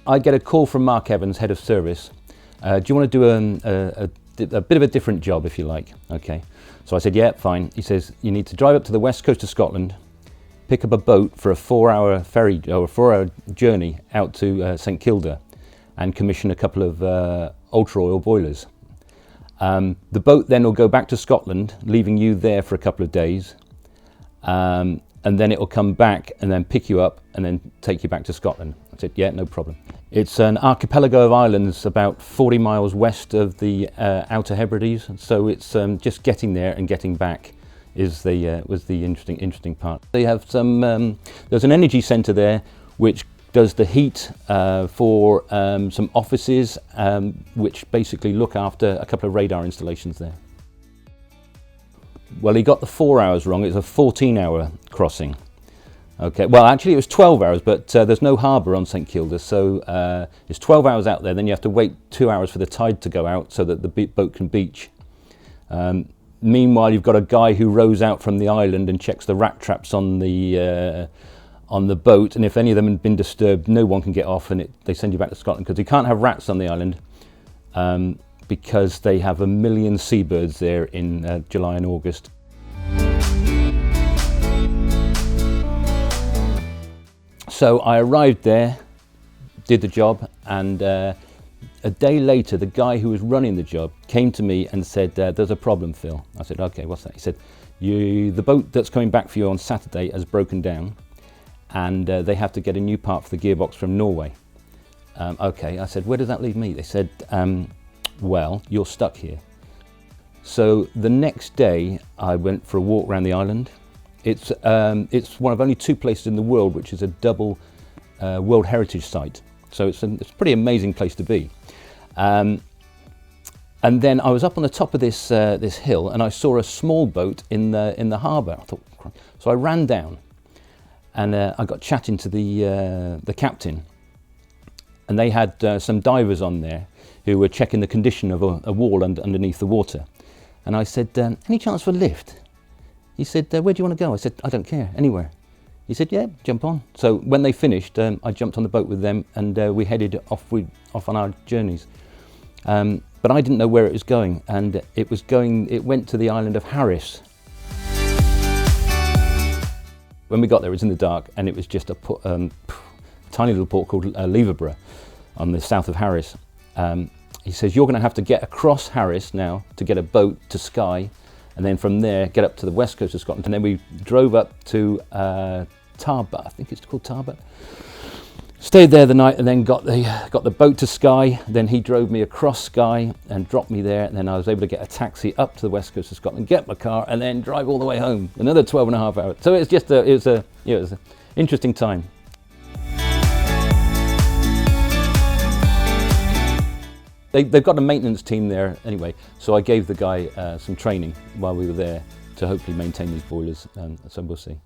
I get a call from Mark Evans, head of service. Do you want to do a bit of a different job, if you like? Okay. So I said, yeah, fine. He says, you need to drive up to the west coast of Scotland, pick up a boat for a 4-hour ferry or a 4-hour journey out to St Kilda, and commission a couple of ultra oil boilers. The boat then will go back to Scotland, leaving you there for a couple of days, and then it will come back and then pick you up and then take you back to Scotland. I said, yeah, no problem. It's an archipelago of islands about 40 miles west of the Outer Hebrides, so it's just getting there and getting back was the interesting part. They have some, there's an energy centre there which does the heat for some offices, which basically look after a couple of radar installations there. Well, he got the 4 hours wrong. It's a 14-hour crossing. Okay, well actually it was 12 hours, but there's no harbour on St Kilda, so it's 12 hours out there, then you have to wait 2 hours for the tide to go out so that the boat can beach. Meanwhile, you've got a guy who rows out from the island and checks the rat traps on the boat, and if any of them had been disturbed, no one can get off, and they send you back to Scotland, because you can't have rats on the island, because they have 1 million seabirds there in July and August. So I arrived there, did the job, and a day later the guy who was running the job came to me and said, there's a problem, Phil. I said, okay, what's that? He said, the boat that's coming back for you on Saturday has broken down, and they have to get a new part for the gearbox from Norway. Okay, I said, where does that leave me? They said, well, you're stuck here. So the next day I went for a walk around the island. It's one of only 2 places in the world which is a double World Heritage Site. So it's a pretty amazing place to be. And then I was up on the top of this hill, and I saw a small boat in the harbour. I thought, so I ran down, and I got chatting to the captain, and they had some divers on there who were checking the condition of a wall underneath the water. And I said, any chance for a lift? He said, where do you want to go? I said, I don't care, anywhere. He said, yeah, jump on. So when they finished, I jumped on the boat with them, and we headed off on our journeys. But I didn't know where it was going, and it went to the island of Harris. When we got there, it was in the dark, and it was just a tiny little port called Leverborough on the south of Harris. He says, you're going to have to get across Harris now to get a boat to Skye, and then from there get up to the west coast of Scotland. And then we drove up to Tarbert, I think it's called Tarbert. Stayed there the night, and then got the boat to Skye. Then he drove me across Skye and dropped me there, and then I was able to get a taxi up to the west coast of Scotland, get my car, and then drive all the way home. Another 12.5 hours. So it was an interesting time. They've got a maintenance team there anyway, so I gave the guy some training while we were there to hopefully maintain these boilers, so we'll see.